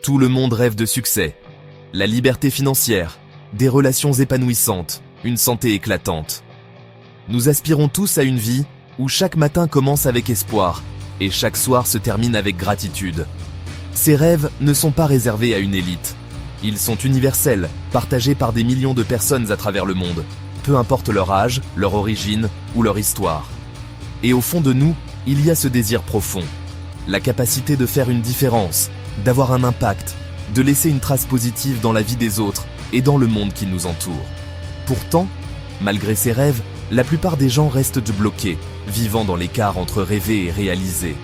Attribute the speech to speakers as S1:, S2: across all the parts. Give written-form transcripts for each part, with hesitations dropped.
S1: Tout le monde rêve de succès, la liberté financière, des relations épanouissantes, une santé éclatante. Nous aspirons tous à une vie où chaque matin commence avec espoir et chaque soir se termine avec gratitude. Ces rêves ne sont pas réservés à une élite. Ils sont universels, partagés par des millions de personnes à travers le monde, peu importe leur âge, leur origine ou leur histoire. Et au fond de nous, il y a ce désir profond, la capacité de faire une différence, d'avoir un impact, de laisser une trace positive dans la vie des autres et dans le monde qui nous entoure. Pourtant, malgré ces rêves, la plupart des gens restent bloqués, vivant dans l'écart entre rêver et réaliser.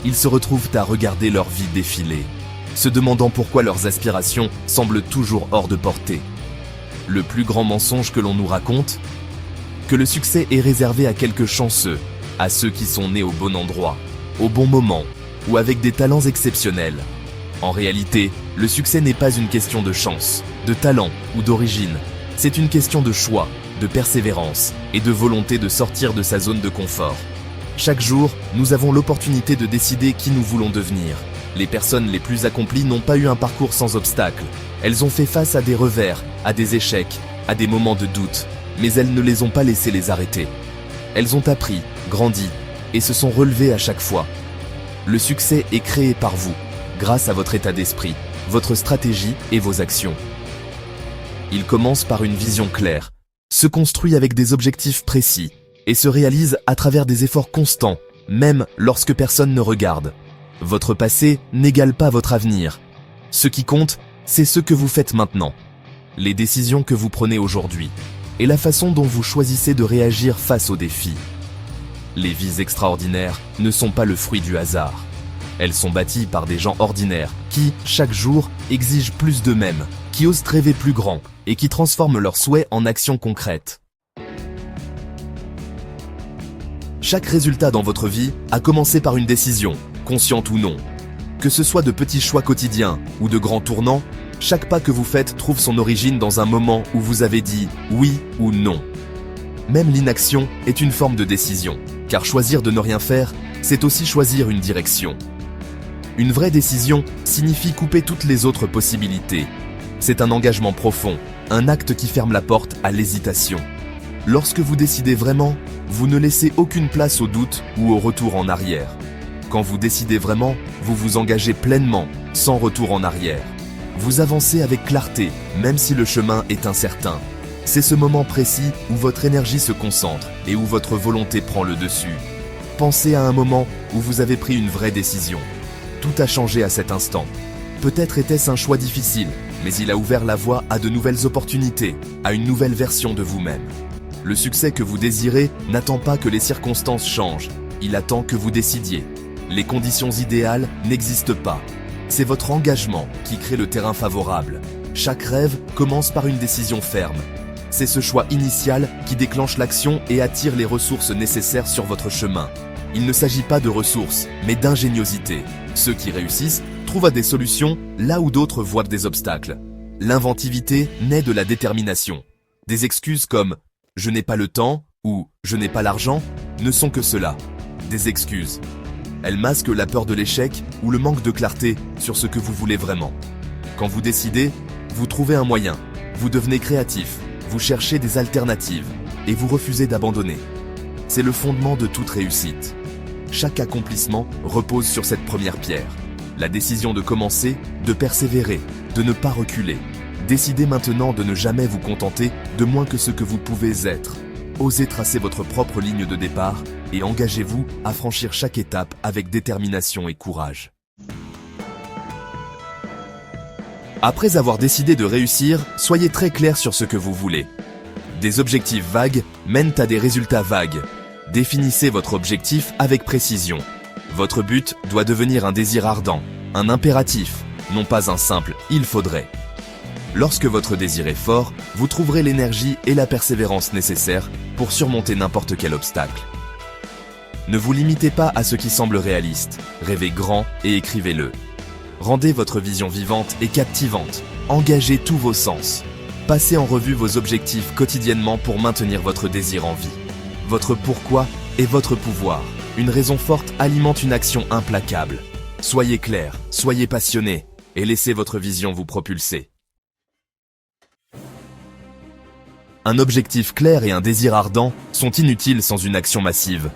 S1: Ils se retrouvent à regarder leur vie défiler, se demandant pourquoi leurs aspirations semblent toujours hors de portée. Le plus grand mensonge que l'on nous raconte ? Que le succès est réservé à quelques chanceux, à ceux qui sont nés au bon endroit, au bon moment, ou avec des talents exceptionnels. En réalité, le succès n'est pas une question de chance, de talent ou d'origine. C'est une question de choix, de persévérance et de volonté de sortir de sa zone de confort. Chaque jour, nous avons l'opportunité de décider qui nous voulons devenir. Les personnes les plus accomplies n'ont pas eu un parcours sans obstacles. Elles ont fait face à des revers, à des échecs, à des moments de doute, mais elles ne les ont pas laissés les arrêter. Elles ont appris, grandi et se sont relevées à chaque fois. Le succès est créé par vous, grâce à votre état d'esprit, votre stratégie et vos actions. Il commence par une vision claire, se construit avec des objectifs précis et se réalise à travers des efforts constants, même lorsque personne ne regarde. Votre passé n'égale pas votre avenir. Ce qui compte, c'est ce que vous faites maintenant, les décisions que vous prenez aujourd'hui et la façon dont vous choisissez de réagir face aux défis. Les vies extraordinaires ne sont pas le fruit du hasard. Elles sont bâties par des gens ordinaires qui, chaque jour, exigent plus d'eux-mêmes, qui osent rêver plus grand et qui transforment leurs souhaits en actions concrètes. Chaque résultat dans votre vie a commencé par une décision, consciente ou non. Que ce soit de petits choix quotidiens ou de grands tournants, chaque pas que vous faites trouve son origine dans un moment où vous avez dit oui ou non. Même l'inaction est une forme de décision, car choisir de ne rien faire, c'est aussi choisir une direction. Une vraie décision signifie couper toutes les autres possibilités. C'est un engagement profond, un acte qui ferme la porte à l'hésitation. Lorsque vous décidez vraiment, vous ne laissez aucune place au doute ou au retour en arrière. Quand vous décidez vraiment, vous vous engagez pleinement, sans retour en arrière. Vous avancez avec clarté, même si le chemin est incertain. C'est ce moment précis où votre énergie se concentre et où votre volonté prend le dessus. Pensez à un moment où vous avez pris une vraie décision. Tout a changé à cet instant. Peut-être était-ce un choix difficile, mais il a ouvert la voie à de nouvelles opportunités, à une nouvelle version de vous-même. Le succès que vous désirez n'attend pas que les circonstances changent, il attend que vous décidiez. Les conditions idéales n'existent pas. C'est votre engagement qui crée le terrain favorable. Chaque rêve commence par une décision ferme. C'est ce choix initial qui déclenche l'action et attire les ressources nécessaires sur votre chemin. Il ne s'agit pas de ressources, mais d'ingéniosité. Ceux qui réussissent trouvent des solutions là où d'autres voient des obstacles. L'inventivité naît de la détermination. Des excuses comme « je n'ai pas le temps » ou « je n'ai pas l'argent » ne sont que cela, des excuses. Elles masquent la peur de l'échec ou le manque de clarté sur ce que vous voulez vraiment. Quand vous décidez, vous trouvez un moyen, vous devenez créatif, vous cherchez des alternatives et vous refusez d'abandonner. C'est le fondement de toute réussite. Chaque accomplissement repose sur cette première pierre. La décision de commencer, de persévérer, de ne pas reculer. Décidez maintenant de ne jamais vous contenter de moins que ce que vous pouvez être. Osez tracer votre propre ligne de départ et engagez-vous à franchir chaque étape avec détermination et courage. Après avoir décidé de réussir, soyez très clair sur ce que vous voulez. Des objectifs vagues mènent à des résultats vagues. Définissez votre objectif avec précision. Votre but doit devenir un désir ardent, un impératif, non pas un simple « il faudrait ». Lorsque votre désir est fort, vous trouverez l'énergie et la persévérance nécessaires pour surmonter n'importe quel obstacle. Ne vous limitez pas à ce qui semble réaliste, rêvez grand et écrivez-le. Rendez votre vision vivante et captivante, engagez tous vos sens. Passez en revue vos objectifs quotidiennement pour maintenir votre désir en vie. Votre pourquoi est votre pouvoir. Une raison forte alimente une action implacable. Soyez clair, soyez passionné. et laissez votre vision vous propulser. Un objectif clair et un désir ardent sont inutiles sans une action massive.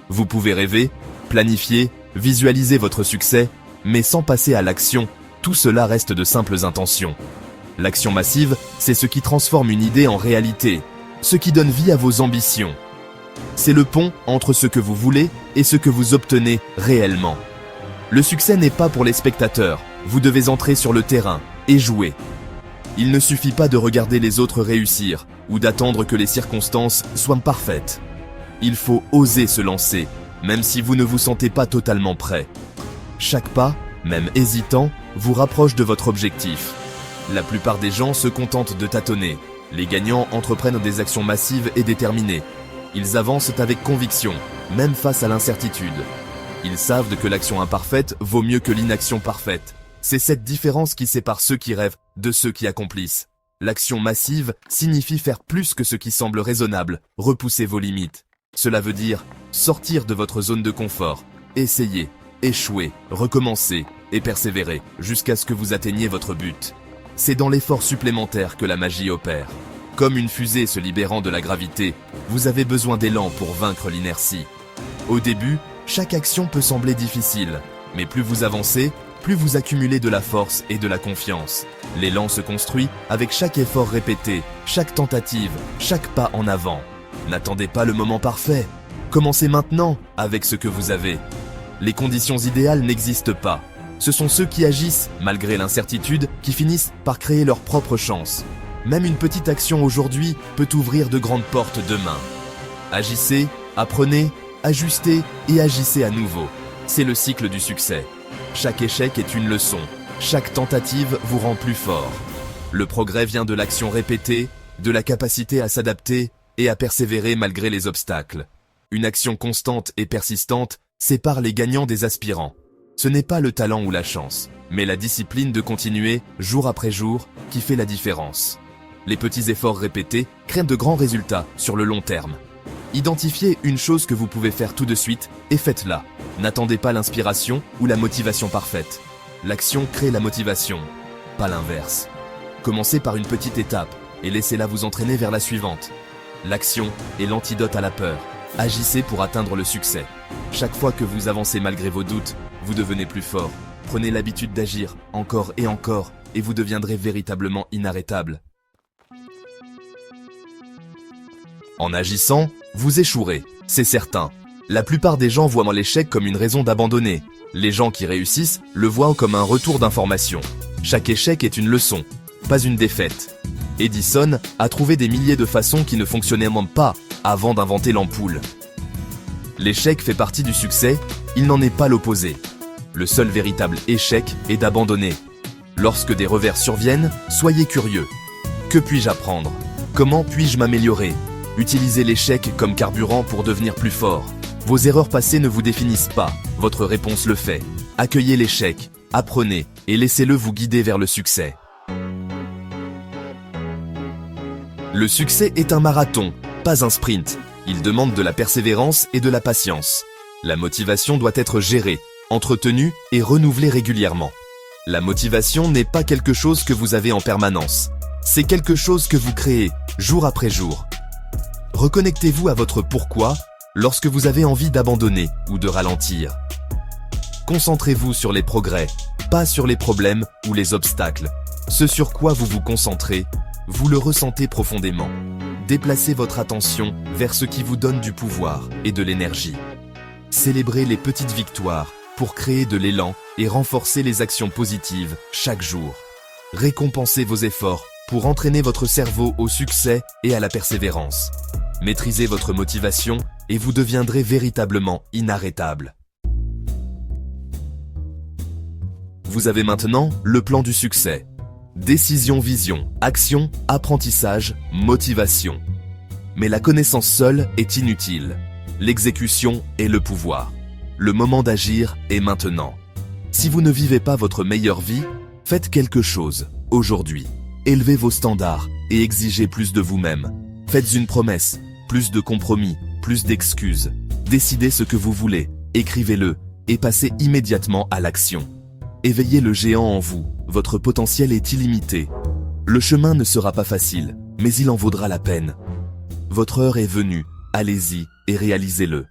S1: Vous pouvez rêver, planifier, visualiser votre succès, mais sans passer à l'action, tout cela reste de simples intentions. L'action massive, c'est ce qui transforme une idée en réalité, ce qui donne vie à vos ambitions. C'est le pont entre ce que vous voulez et ce que vous obtenez réellement. Le succès n'est pas pour les spectateurs, vous devez entrer sur le terrain et jouer. Il ne suffit pas de regarder les autres réussir ou d'attendre que les circonstances soient parfaites. Il faut oser se lancer, même si vous ne vous sentez pas totalement prêt. Chaque pas, même hésitant, vous rapproche de votre objectif. La plupart des gens se contentent de tâtonner. Les gagnants entreprennent des actions massives et déterminées. Ils avancent avec conviction, même face à l'incertitude. Ils savent que l'action imparfaite vaut mieux que l'inaction parfaite. C'est cette différence qui sépare ceux qui rêvent de ceux qui accomplissent. L'action massive signifie faire plus que ce qui semble raisonnable, repousser vos limites. Cela veut dire sortir de votre zone de confort, essayer, échouer, recommencer et persévérer jusqu'à ce que vous atteigniez votre but. C'est dans l'effort supplémentaire que la magie opère. Comme une fusée se libérant de la gravité, vous avez besoin d'élan pour vaincre l'inertie. Au début, chaque action peut sembler difficile, mais plus vous avancez, plus vous accumulez de la force et de la confiance. L'élan se construit avec chaque effort répété, chaque tentative, chaque pas en avant. N'attendez pas le moment parfait. Commencez maintenant avec ce que vous avez. Les conditions idéales n'existent pas. Ce sont ceux qui agissent, malgré l'incertitude, qui finissent par créer leur propre chance. Même une petite action aujourd'hui peut ouvrir de grandes portes demain. Agissez, apprenez, ajustez et agissez à nouveau. C'est le cycle du succès. Chaque échec est une leçon. Chaque tentative vous rend plus fort. Le progrès vient de l'action répétée, de la capacité à s'adapter et à persévérer malgré les obstacles. Une action constante et persistante sépare les gagnants des aspirants. Ce n'est pas le talent ou la chance, mais la discipline de continuer, jour après jour, qui fait la différence. Les petits efforts répétés créent de grands résultats sur le long terme. Identifiez une chose que vous pouvez faire tout de suite et faites-la. N'attendez pas l'inspiration ou la motivation parfaite. L'action crée la motivation, pas l'inverse. Commencez par une petite étape et laissez-la vous entraîner vers la suivante. L'action est l'antidote à la peur. Agissez pour atteindre le succès. Chaque fois que vous avancez malgré vos doutes, vous devenez plus fort. Prenez l'habitude d'agir encore et vous deviendrez véritablement inarrêtable. En agissant, vous échouerez, c'est certain. La plupart des gens voient l'échec comme une raison d'abandonner. Les gens qui réussissent le voient comme un retour d'information. Chaque échec est une leçon, pas une défaite. Edison a trouvé des milliers de façons qui ne fonctionnaient même pas avant d'inventer l'ampoule. L'échec fait partie du succès, il n'en est pas l'opposé. Le seul véritable échec est d'abandonner. Lorsque des revers surviennent, soyez curieux. Que puis-je apprendre? Comment puis-je m'améliorer? Utilisez l'échec comme carburant pour devenir plus fort. Vos erreurs passées ne vous définissent pas, votre réponse le fait. Accueillez l'échec, apprenez et laissez-le vous guider vers le succès. Le succès est un marathon, pas un sprint. Il demande de la persévérance et de la patience. La motivation doit être gérée, entretenue et renouvelée régulièrement. La motivation n'est pas quelque chose que vous avez en permanence. C'est quelque chose que vous créez, jour après jour. Reconnectez-vous à votre pourquoi lorsque vous avez envie d'abandonner ou de ralentir. Concentrez-vous sur les progrès, pas sur les problèmes ou les obstacles. Ce sur quoi vous vous concentrez, vous le ressentez profondément. Déplacez votre attention vers ce qui vous donne du pouvoir et de l'énergie. Célébrez les petites victoires pour créer de l'élan et renforcer les actions positives chaque jour. Récompensez vos efforts pour entraîner votre cerveau au succès et à la persévérance. Maîtrisez votre motivation et vous deviendrez véritablement inarrêtable. Vous avez maintenant le plan du succès. Décision, vision, action, apprentissage, motivation. Mais la connaissance seule est inutile. L'exécution est le pouvoir. Le moment d'agir est maintenant. Si vous ne vivez pas votre meilleure vie, faites quelque chose, aujourd'hui. Élevez vos standards et exigez plus de vous-même. Faites une promesse, plus de compromis, plus d'excuses. Décidez ce que vous voulez, écrivez-le et passez immédiatement à l'action. Éveillez le géant en vous, votre potentiel est illimité. Le chemin ne sera pas facile, mais il en vaudra la peine. Votre heure est venue, allez-y et réalisez-le.